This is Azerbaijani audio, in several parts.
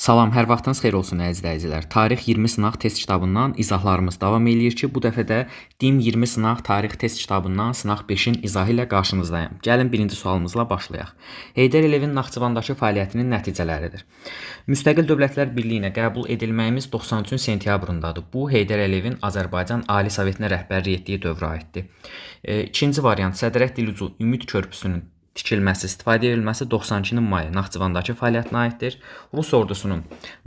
Salam, hər vaxtınız xeyir olsun əziz izləyicilər. Tarix 20 sınaq test kitabından izahlarımız davam eləyir ki, bu dəfə də DİM 20 sınaq tarix test kitabından sınaq 5-in izahı ilə qarşınızdayım. Gəlin birinci sualımızla başlayaq. Heydər Əliyevin Naxçıvandakı fəaliyyətinin nəticələridir. Müstəqil Dövlətlər Birliyinə qəbul edilməyimiz 93 sentyabrındadır. Bu, Heydər Əliyevin Azərbaycan Ali Sovetinə rəhbərlik etdiyi dövrə aiddir. İkinci variant, Sədrək Dilucu Ümid Körpüsünün tikilməsi, istifadə edilməsi 92-nin mayı Naxçıvandakı fəaliyyətinə aiddir. Rus ordusunun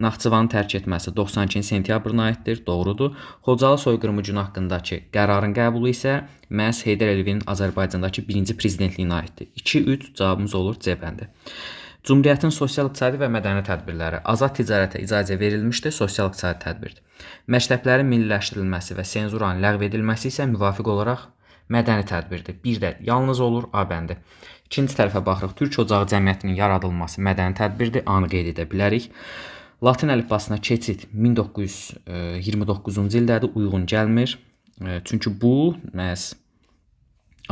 Naxçıvanı tərk etməsi 92 sentyabrına aiddir. Doğrudur. Xocalı soyqırımı günü haqqındakı qərarın qəbulu isə məhz Heydər Əliyevin Azərbaycandakı birinci prezidentliyinə aiddir. 2-3 cavabımız olur C bəndi. Cümhuriyyətin sosial-iqtisadi və mədəni tədbirləri azad ticarətə icazə verilmişdir, sosial-iqtisadi tədbirdir. Məktəblərin milliləşdirilməsi və senzuranın ləğv edilməsi isə müvafiq olaraq mədəni tədbirdir. Bir də yalnız olur A bəndi. İkinci tərəfə baxırıq. Türk Ocağı Cəmiyyətinin yaradılması mədəni tədbirdir. Anı qeyd edə bilərik. Latin əlifbasına keçid 1929-cu ildədir. Uyğun gəlmir. Çünki bu məhz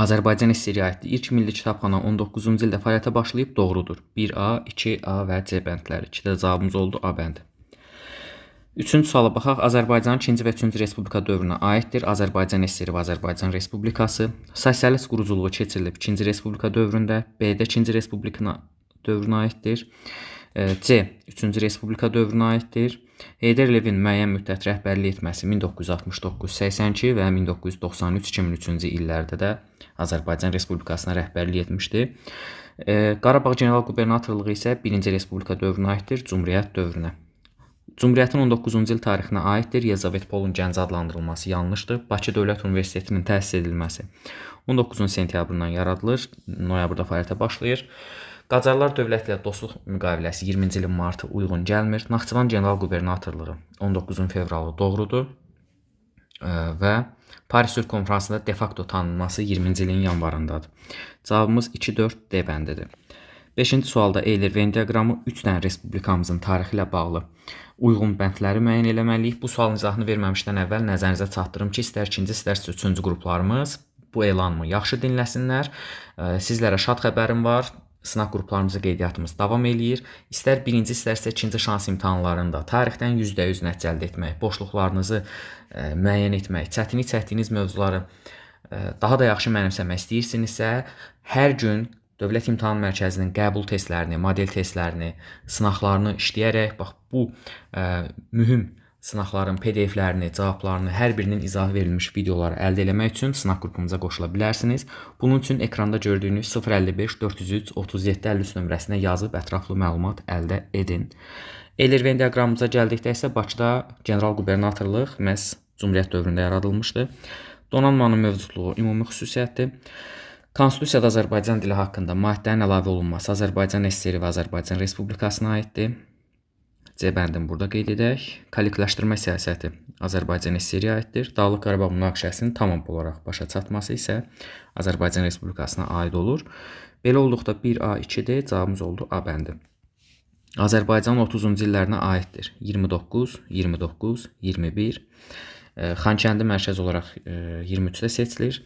Azərbaycan SSR-ə aiddir. İlk milli kitabxana 19-cu ildə fəaliyyətə başlayıb. Doğrudur. 1A, 2A və C bəndləri. 2də cavabımız oldu A bəndi. Üçüncü suala baxaq. Azərbaycanın 2-ci və 3-cü Respublika dövrünə aiddir. Azərbaycan SSR və Azərbaycan Respublikası. Sosialist quruculuğu keçirilib 2-ci Respublika dövründə. B-də 2-ci Respublika dövrünə aiddir. C. 3-cü Respublika dövrünə aiddir. Heydər Əliyevin müəyyən müddət rəhbərlik etməsi 1969-82 və 1993-2003-cü illərdə də Azərbaycan Respublikasına rəhbərlik etmişdir. Qarabağ General Qubernatorluğu isə 1-ci Respublika dövrünə aiddir, Cümhuriyyət dövrünə. Cümhuriyyətin 19-cu il tarixinə aiddir. Yelizavetpolun Gəncə adlandırılması yanlışdır. Bakı Dövlət Universitetinin təsis edilməsi 19 sentyabrından yaradılır. Noyabrda fəaliyyətə başlayır. Qacarlar dövləti ilə dostluq müqaviləsi 20-ci ilin martı uyğun gəlmir. Naxçıvan General Qubernatorluğu 19 fevralı doğrudur. Və Paris Sülh Konfransında de facto tanınması 20-ci ilin yanvarındadır. Cavabımız 2-4 D bəndidir. 5-ci sualda Eyler-Venn diaqramı 3 dənə respublikamızın tarixi ilə bağlı uyğun bəndləri müəyyən eləməliyik. Bu sualın izahını verməmişdən əvvəl nəzərinizə çatdırım ki, istər 2-ci, istərsə 3-cü qruplarımız bu elanımı yaxşı dinləsinlər. Sizlərə şad xəbərim var. Sınaq qruplarımızı qeydiyyatımız davam eləyir. İstər 1-ci, istərsə 2-ci şans imtahanlarında tarixdən %100 nəticə əldə etmək, boşluqlarınızı müəyyən etmək, çətinlik çəkdiyiniz mövzuları daha da yaxşı mənimsəmək istəyirsinizsə, hər gün Dövlət İmtahan Mərkəzinin qəbul testlərini, model testlərini, sınaqlarını işləyərək, bax bu mühüm sınaqların PDF-lərini, cavablarını, hər birinin izahı verilmiş videoları əldə etmək üçün sınaq qrupumuza qoşula bilərsiniz. Bunun üçün ekranda gördüyünüz 055 403 37 53 nömrəsinə yazıb ətraflı məlumat əldə edin. Eyler-Venn diaqramımıza gəldikdə isə Bakıda General Qubernatorluq məhz Cümhuriyyət dövründə yaradılmışdı. Donanmanın mövcudluğu ümumi xüsusiyyətdir. Konstitusiyada Azərbaycan dili haqqında maddənin əlavə olunması Azərbaycan SSR və Azərbaycan Respublikasına aiddir. C bəndini burada qeyd edək. Kollektləşdirmə siyasəti Azərbaycan SSR-ə aiddir. Dağlıq Qarabağ münaqişəsinin tamam olaraq başa çatması isə Azərbaycan Respublikasına aid olur. Belə olduqda 1A, 2D cavabımız oldu A bəndi. Azərbaycanın 30-cu illərinə aiddir. 29, 29, 21. Xankəndi mərkəz olaraq 23-də seçilir.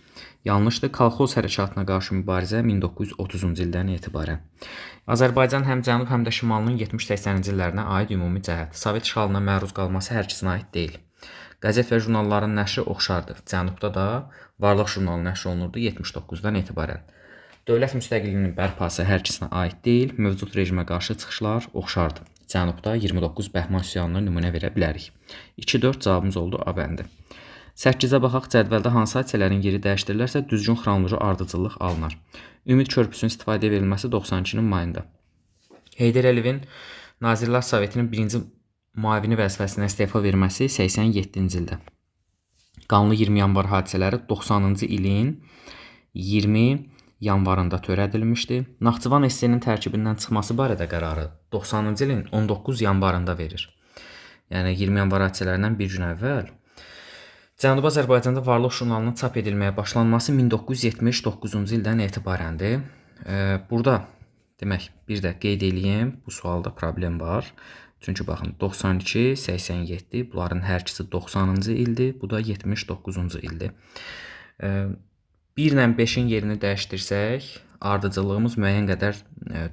Yanlışdır. Kolxoz hərəkatına qarşı mübarizə 1930-cu ildən etibarən. Azərbaycan həm cənub, həm də şimalının 70-80-ci illərinə aid ümumi cəhət. Sovet işğalına məruz qalması hər ikisinə aid deyil. Qəzet və jurnalların nəşri oxşardır. Cənubda da Varlıq jurnalı nəşr olunurdu 79-dan etibarən. Dövlət müstəqilliyinin bərpası hər ikisinə aid deyil. Mövcud rejimə qarşı çıxışlar oxşardır. Cənubda 29 Bəhman üsyanını nümunə verə bilərik. 2-4 cavabımız oldu A bəndi. 8-ə baxaq, cədvəldə hansı hadisələrin yeri dəyişdirilərsə düzgün xronoloji ardıcıllıq alınır. Ümid körpüsünün istifadə verilməsi 92-nin mayında. Heydər Əliyevin Nazirlər Sovetinin 1-ci müavini vəzifəsindən istefa verməsi 87-ci ildə. Qanlı 20 yanvar hadisələri 90-cı ilin 20 yanvarında törədilmişdi. Naxçıvan SSR-nin tərkibindən çıxması barədə qərarı 90-cı ilin 19 yanvarında verir. Yəni 20 yanvar hadisələrindən bir gün əvvəl. Cənubi Azərbaycanda Varlıq jurnalının çap edilməyə başlanması 1979-cu ildən etibarəndir. Burada demək bir də qeyd eləyim, bu sualda problem var. Çünki baxın 92, 87 bunların hər ikisi 90-cı ildir, bu da 79-cu ildir. 1 ilə 5-in yerini dəyişdirsək, ardıcıllığımız müəyyən qədər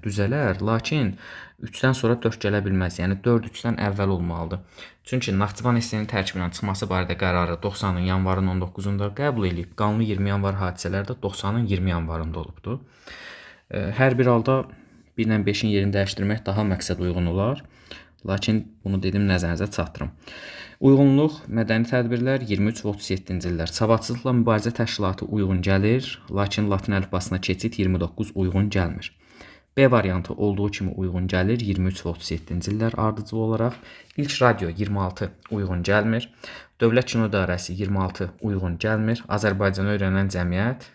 düzələr, lakin 3-dən sonra 4 gələ bilməz. Yəni 4 3-dən əvvəl olmalıdır. Çünki Naxçıvan SSR-nin tərkibindən çıxması barədə qərarı 90-ın yanvarın 19-da qəbul edilib. Qanuni 20 yanvar hadisələri də 90-ın 20 yanvarında olubdu. Hər bir halda 1 ilə 5-in yerini dəyişdirmək daha məqsəd uyğun olar. Lakin bunu dedim, nəzərinizə çatdırım. Uyğunluq, mədəni tədbirlər 23 və 37-ci illər. Savadsızlıqla mübarizə təşkilatı uyğun gəlir, lakin Latin əlifbasına keçid 29 uyğun gəlmir. B variantı olduğu kimi uyğun gəlir 23 və 37-ci illər ardıcıl olaraq. İlk radio 26 uyğun gəlmir. Dövlət Kino İdarəsi 26 uyğun gəlmir. Azərbaycanı öyrənən cəmiyyət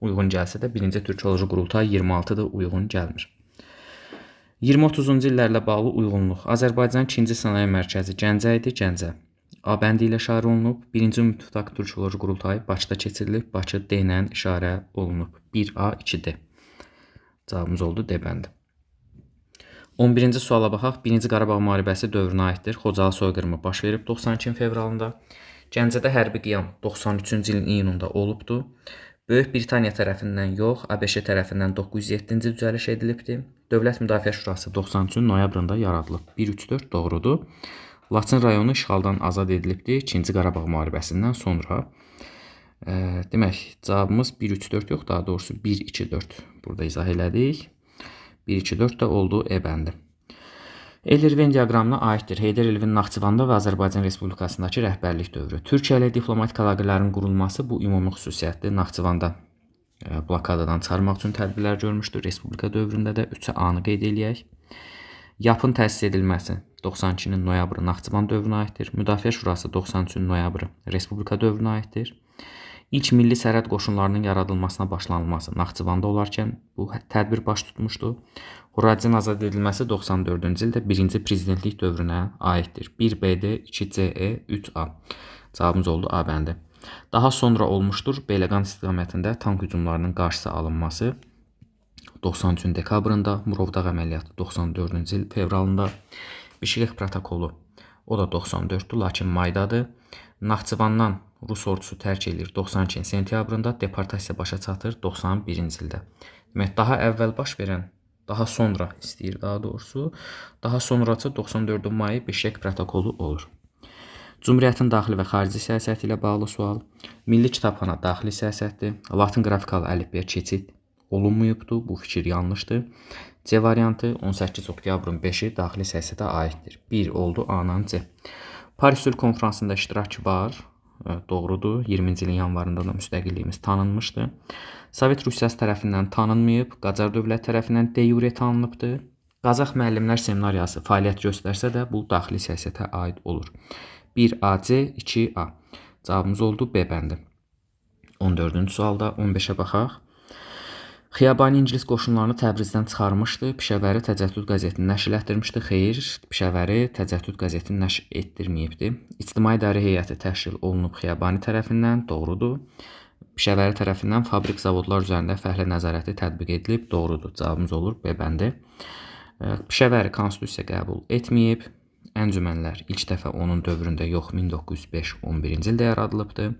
uyğun gəlsə də 1-ci Türkoloji Qurultay 26 da uyğun gəlmir. 20-30-cu illərlə bağlı uyğunluq. Azərbaycan 2-ci Sənaye Mərkəzi Gəncə idi, Gəncə. A bəndi ilə işarə olunub. 1-ci Ümumtürk Türkoloji Qurultayı Bakıda keçirilib, Bakı D ilə işarə olunub. 1A, 2D. Cavabımız oldu D bəndi. 11-ci suala baxaq. 1-ci Qarabağ müharibəsi dövrünə aiddir. Xocalı soyqırımı baş verib 92 fevralında. Gəncədə hərbi qiyam 93-cü ilin iyununda olubdu. Böyük Britaniya tərəfindən yox, ABŞ tərəfindən 907-ci düzəliş edilibdir. Dövlət Müdafiə Şurası 93 noyabrında yaradılıb. 1-3-4 doğrudur. Laçın rayonu işğaldan azad edilibdir 2-ci Qarabağ müharibəsindən sonra. Demək, cavabımız 1-3-4 yox, daha doğrusu 1-2-4 burada izah elədik. 1-2-4 də oldu E bəndi. Eyler-Venn diaqramına aiddir. Heydər Əliyevin Naxçıvanda və Azərbaycan Respublikasındakı rəhbərlik dövrü. Türkiyə ilə diplomatik əlaqələrin qurulması bu ümumi xüsusiyyətdir. Naxçıvanda blokadadan çıxarmaq üçün tədbirlər görmüşdür. Respublika dövründə də 3 A-nı qeyd eləyək. YAP-ın təsis edilməsi 92-nin noyabrı Naxçıvan dövrünə aiddir. Müdafiə Şurası 93-ün noyabrı Respublika dövrünə aiddir. İlk milli sərhəd qoşunlarının yaradılmasına başlanılması Naxçıvanda olarkən bu tədbir baş tutmuşdu. Xoracın azad edilməsi 94-cü ildə 1-ci prezidentlik dövrünə aiddir. 1BD, 2CE, 3A. Cavabımız oldu A bəndi. Daha sonra olmuşdur Beyləqan istiqamətində tank hücumlarının qarşısı alınması 93-cü dekabrında, Murovdağ əməliyyatı 94-cü il fevralında, Bişkek protokolu o da 94-dür, lakin maydadır. Naxçıvandan Rus ordusu tərk edir 92-ci sentyabrında, deportasiya başa çatır 91-ci ildə. Demək, daha əvvəl baş verən, daha sonra istəyir daha doğrusu, daha sonrası 94 mayı Bişkek protokolu olur. Cümhuriyyətin daxili və xarici siyasəti ilə bağlı sual. Milli Kitabxana daxili siyasətdir. Latin qrafikalı əlifbəyə keçid olunmayıbdır. Bu fikir yanlışdır. C variantı 18 oktyabrın 5-i daxili siyasətə aiddir. 1 oldu A-nan C. Paris Sülh Konfransında iştirakçı var. Doğrudur. 20-ci ilin yanvarında da müstəqilliyimiz tanınmışdı. Sovet Rusiyası tərəfindən tanınmayıb. Qacar dövlət tərəfindən de jure tanınıbdır. Qazax müəllimlər seminariyası fəaliyyət göstərsə də bu daxili siyasətə aid olur. 1AC, 2A. Cavabımız oldu B bəndi. 14-cü sualda 15-ə baxaq. Xiyabani ingilis qoşunlarını Təbrizdən çıxarmışdı. Pişəvəri Təcəddüd qəzetini nəşr etdirmişdi. Xeyr, Pişəvəri Təcəddüd qəzetini nəşr etdirməyibdi. İctimai İdarə Heyəti təşkil olunub Xiyabani tərəfindən. Doğrudur. Pişəvəri tərəfindən fabrik zavodlar üzərində fəhlə nəzarəti tətbiq edilib. Doğrudur. Cavabımız olur B bəndi. Pişəvəri konstitusiya qəbul etməyib. Əncümənlər ilk dəfə onun dövründə yox, 1905-11-ci ildə yaradılıbdır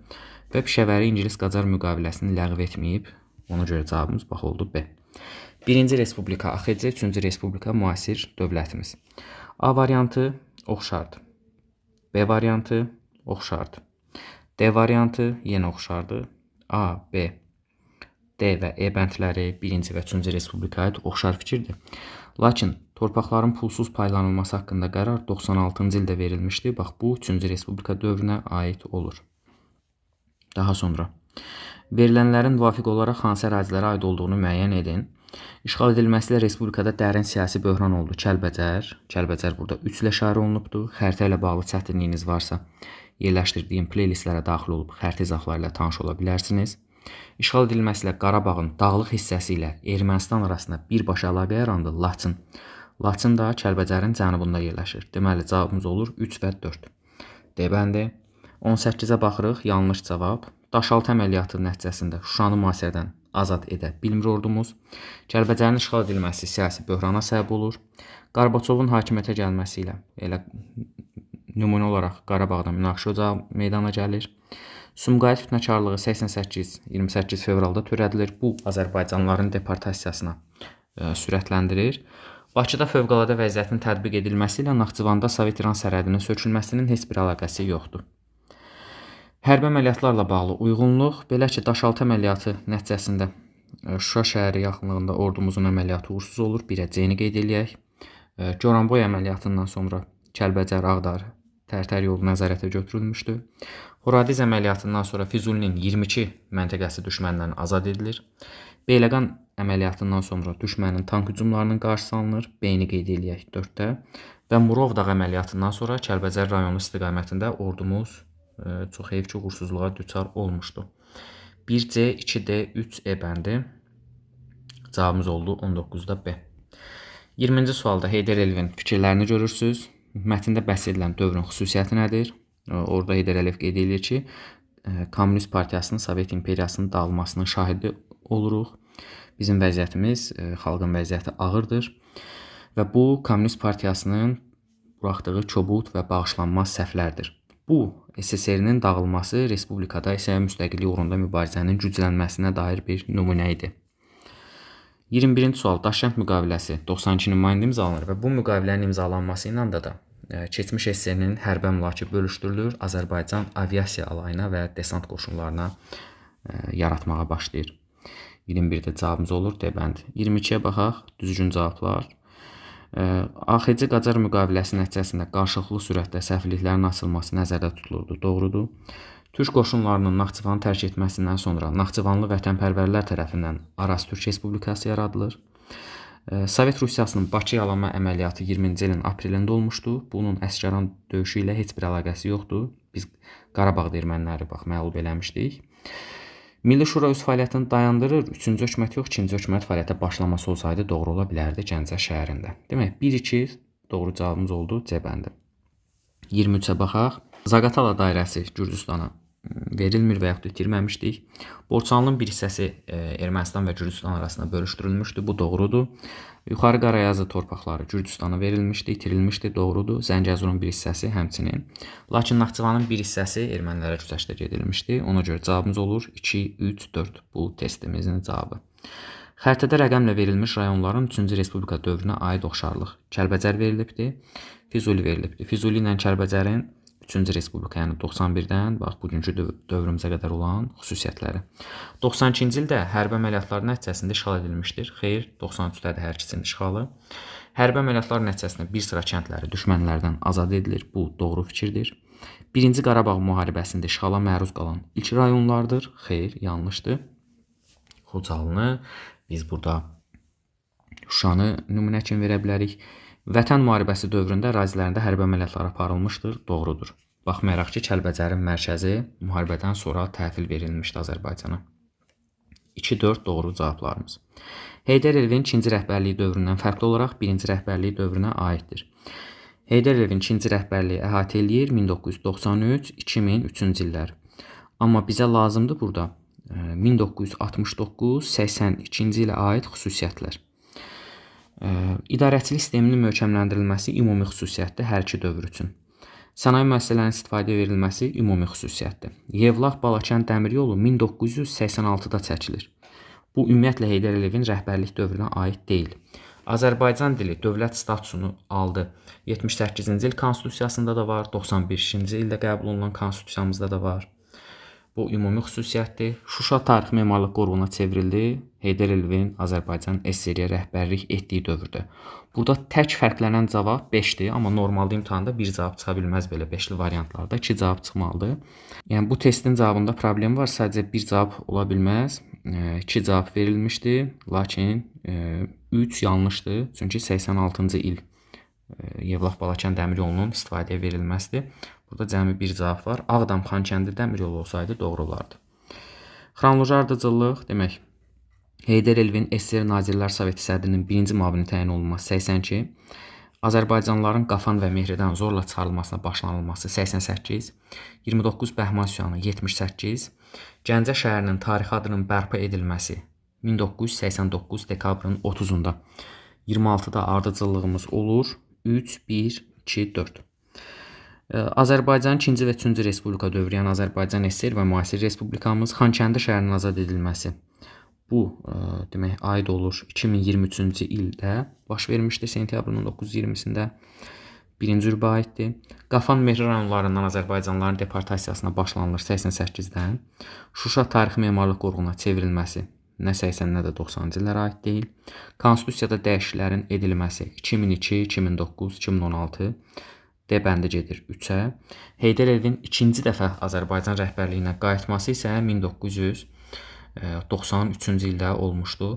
və Pişəvəri İngilis-Qacar müqaviləsini ləğv etməyib. Ona görə cavabımız bax oldu B. 1-ci Respublika AXC, 3-cü Respublika müasir dövlətimiz. A variantı oxşardır. B variantı oxşardır. D variantı yenə oxşardır. A, B, D və E bəndləri 1-ci və 3-cü Respublikaya oxşar fikirdir. Lakin torpaqların pulsuz paylanılması haqqında qərar 96-cı ildə verilmişdi. Bax, bu 3-cü Respublika dövrünə aid olur. Daha sonra verilənlərin müvafiq olaraq hansı ərazilərə aid olduğunu müəyyən edin. İşğal edilməsilə Respublikada dərin siyasi böhran oldu. Kəlbəcər. Kəlbəcər burada 3 ilə işarə olunubdur. Xəritə ilə bağlı çətinliyiniz varsa, yerləşdirdiyim playlistlərə daxil olub xəritə izahları ilə tanış ola bilərsiniz. İşğal edilməsilə Qarabağın dağlıq hissəsi ilə Ermənistan arasında birbaşa əlaqə yarandı. Laçın. Laçın da Kəlbəcərin cənubunda yerləşir. Deməli, cavabımız olur 3 və 4. D bəndi. 18-ə baxırıq. Yanlış cavab. Daşaltı əməliyyatı nəticəsində Şuşanı mühasirədən azad edə bilmir ordumuz. Kəlbəcərin işğal edilməsi siyasi böhrana səbəb olur. Qarbaçovun hakimiyyətə gəlməsi ilə elə nümunə olaraq Qarabağda münaqişə ocağı meydana gəlir. Sumqayıt fitnəkarlığı 88-28 fevralda törədilir. Bu azərbaycanlıların deportasiyasına sürətləndirir. Bakıda fövqəladə vəziyyətin tətbiq edilməsi ilə Naxçıvanda Sovet-İran sərhədinin sökülməsinin heç bir əlaqəsi yoxdur. Hərbi əməliyyatlarla bağlı uyğunluq, belə ki, Daşaltı əməliyyatı nəticəsində Şuşa şəhəri yaxınlığında ordumuzun əməliyyatı uğursuz olur. Bir əcəyini qeyd eləyək. Goranboy əməliyyatından sonra Kəlbəcər, Ağdar, Tərtər yolu nəzarətə götürülmüşdü. Horadiz əməliyyatından sonra Füzulinin 22 məntəqəsi düşməndən azad edilir. Beyləqan əməliyyatından sonra düşmənin tank hücumlarının qarşısı alınır. Beyni qeyd eləyək 4-də. Və Murovdağ əməliyyatından sonra Kəlbəcər rayonu istiqamətində ordumuz çox heyf ki, uğursuzluğa düçar olmuşdu. 1C, 2D, 3E bəndi. Cavabımız oldu 19-da B. 20-ci sualda Heydər Əliyevin fikirlərini görürsünüz. Mətndə bəhs edilən dövrün xüsusiyyəti nədir? Orada Heydər Əliyev qeyd edir ki, Kommunist Partiyasının Sovet İmperiyasının dağılmasının şahidi oluruq. Bizim vəziyyətimiz, xalqın vəziyyəti ağırdır və bu Kommunist Partiyasının buraxdığı kobud və bağışlanmaz səhvlərdir. Bu, SSR-nin dağılması, Respublikada isə müstəqillik uğrunda mübarizənin güclənməsinə dair bir nümunə idi. 21-ci sual, Daşkənd müqaviləsi 92 nümayəndə imzalanır və bu müqavilənin imzalanması ilə da keçmiş SSR-nin hərbi əmlakı bölüşdürülür, Azərbaycan aviasiya alayına və desant qoşunlarına yaratmağa başlayır. 21-də cavabımız olur D bənd. 22-yə baxaq, düzgün cavablar. AXC Qacar müqaviləsi nəticəsində qarşılıqlı sürətdə səhvliklərin açılması nəzərdə tutulurdu. Doğrudur. Türk qoşunlarının Naxçıvanı tərk etməsindən sonra Naxçıvanlı vətənpərvərlər tərəfindən Araz Türk Respublikası yaradılır. Sovet Rusiyasının Bakı yalanma əməliyyatı 20-ci ilin aprelində olmuşdu. Bunun Əsgəran döyüşü ilə heç bir əlaqəsi yoxdur. Biz Qarabağda erməniləri məğlub eləmişdik. Milli Şura öz fəaliyyətini dayandırır. 3-cü hökumət yox, 2-ci hökumət fəaliyyətə başlaması olsaydı doğru ola bilərdi Gəncə şəhərində. Demək, 1-2 doğru cavabımız oldu C bəndi. 23-ə baxaq. Zaqatala dairəsi Gürcüstana verilmir və yaxud itirməmişdik. Borçalının bir hissəsi Ermənistan və Gürcüstan arasında bölüşdürülmüşdü. Bu doğrudur. Yuxarı Qarayazı torpaqları Gürcüstana verilmişdi, itirilmişdi. Doğrudur. Zəngəzurun bir hissəsi həmçinin. Lakin Naxçıvanın bir hissəsi ermənilərə güzəştə edilmişdi. Ona görə cavabımız olur 2, 3, 4 bu testimizin cavabı. Xəritədə rəqəmlə verilmiş rayonların 3-cü Respublika dövrünə aid oxşarlıq. Kəlbəcər verilibdi, Füzuli verilibdi. Füzuli ilə Kəlbəcərin 3-cü Respublika, yəni 91-dən bax bugünkü dövrümüzə qədər olan xüsusiyyətləri. 92-ci ildə hərbi əməliyyatlar nəticəsində işğal edilmişdir. Xeyr, 93-dədir hər ikisinin işğalı. Hərbi əməliyyatlar nəticəsində bir sıra kəndləri düşmənlərdən azad edilir. Bu doğru fikirdir. 1-ci Qarabağ müharibəsində işğala məruz qalan ilk rayonlardır. Xeyr, yanlışdır. Xocalını biz burada Şuşanı nümunə kimi verə bilərik. Vətən müharibəsi dövründə ərazilərində hərbi əməliyyatlar aparılmışdır. Doğrudur. Baxmayaraq ki, Kəlbəcərin mərkəzi müharibədən sonra təhvil verilmişdi Azərbaycana. 2-4 doğru cavablarımız. Heydər Əliyevin 2-ci rəhbərliyi dövründən fərqli olaraq 1-ci rəhbərliyi dövrünə aiddir. Heydər Əliyevin 2-ci rəhbərliyi əhatə eləyir 1993-2003-cü illər. Amma bizə lazımdır burada 1969-82-ci ilə aid xüsusiyyətlər. İdarəçilik sisteminin möhkəmləndirilməsi ümumi xüsusiyyətdir hər iki dövr üçün. Sənaye müəssisələrinin istifadəyə verilməsi ümumi xüsusiyyətdir. Yevlax Balakənd dəmir yolu 1986-da çəkilir. Bu ümumiyyətlə Heydər Əliyevin rəhbərlik dövrünə aid deyil. Azərbaycan dili dövlət statusunu aldı. 78-ci il konstitusiyasında da var, 95-ci ildə qəbul olunan konstitusiyamızda da var. Bu ümumi xüsusiyyətdir. Şuşa tarix memarlıq qoruğuna çevrildi. Heydər Əliyevin Azərbaycan SSR-yə rəhbərlik etdiyi dövrdə. Burada tək fərqlənən cavab 5-dir, amma normalda imtahanda bir cavab çıxa bilməz belə 5-li variantlarda. 2 cavab çıxmalıdır. Yəni bu testin cavabında problem var. Sadəcə bir cavab ola bilməz. 2 cavab verilmişdi, lakin 3 yanlışdır. Çünki 86-cı il Yevlax Balakənd dəmir yolunun istifadəyə verilməsidir. Burada cəmi bir cavab var. Ağdam Xankəndi dəmir yolu olsaydı doğru olardı. Xronoloji ardıcıllıq demək. Heydər Əliyevin SSR Nazirlər Soveti sədrinin 1-ci müavini təyin olunması 82, Azərbaycanlıların Qafan və Mehridən zorla çıxarılmasına başlanılması 88, 29 Bəhman üsyanı 78, Gəncə şəhərinin tarixi adının bərpa edilməsi 1989 dekabrın 30-da, 26-da ardıcıllığımız olur 3, 1, 2, 4. Azərbaycanın 2-ci və 3-cü Respublika dövrü, yəni Azərbaycan SSR və müasir respublikamız Xankəndi şəhərinin azad edilməsi bu demək aid olur 2023-cü ildə baş vermişdi, sentyabrın 19-20-sində. Birinci qrupa aiddir. Qafan Mehri rayonlarından azərbaycanlıların deportasiyasına başlanılır 88-dən. Şuşa tarixi memarlıq qurğuna çevrilməsi nə 80, nə də 90-cı illərə aid deyil. Konstitusiyada dəyişikliklərin edilməsi 2002, 2009, 2016 D bəndi gedir 3-ə. Heydər Əliyevin ikinci dəfə Azərbaycan rəhbərliyinə qayıtması isə 1993-cü ildə olmuşdu.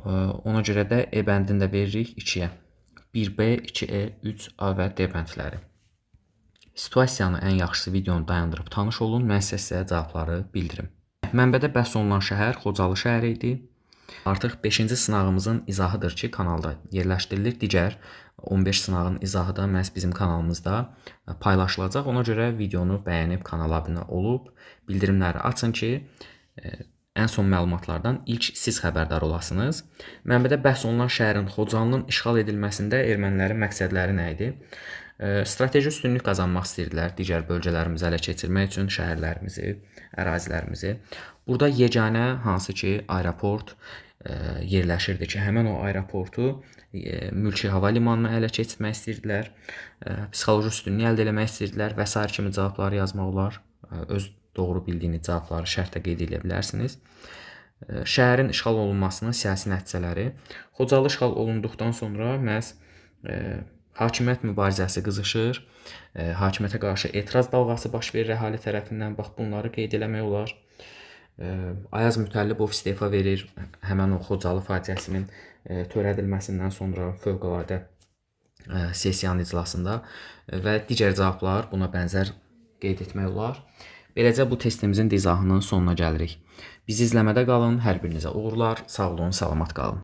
Ona görə də E bəndini də veririk 2-yə. 1B, 2E, 3A və D bəndləri. Situasiyanı ən yaxşısı videonu dayandırıb tanış olun, mən sizə cavabları bildirim. Mənbədə bəhs olunan şəhər Xocalı şəhəri idi. Artıq 5-ci sınağımızın izahıdır ki, kanalda yerləşdirilir. Digər 15 sınağın izahı da məhz bizim kanalımızda paylaşılacaq. Ona görə videonu bəyənib kanala abunə olub, bildirimləri açın ki, ən son məlumatlardan ilk siz xəbərdar olasınız. Mənbədə bəhs olunan şəhərin Xocalının işğal edilməsində ermənilərin məqsədləri nə idi? Strateji üstünlük qazanmaq istəyirdilər digər bölgələrimizi ələ keçirmək üçün şəhərlərimizi, ərazilərimizi. Burada yeganə hansı ki aeroport yerləşirdi ki, həmin o aeroportu mülki hava limanına ələ keçirmək istəyirdilər, psixoloji üstünlük əldə etmək istəyirdilər və sair kimi cavabları yazmaq olar. Öz doğru bildiyiniz cavabları şərtlə qeyd edə bilərsiniz. Şəhərin işğal olunmasının siyasi nəticələri. Xocalı işğal olunduqdan sonra məhz hakimiyyət mübarizəsi qızışır, hakimiyyətə qarşı etiraz dalğası baş verir əhali tərəfindən. Bax, bunları qeyd eləmək olar. Ayaz Mütəllibov istefa verir həmən o Xocalı faciəsinin törədilməsindən sonra fövqəladə sessiyanın iclasında və digər cavablar buna bənzər qeyd etmək olar. Beləcə bu testimizin izahının sonuna gəlirik. Bizi izləmədə qalın, hər birinizə uğurlar, sağ olun, salamat qalın.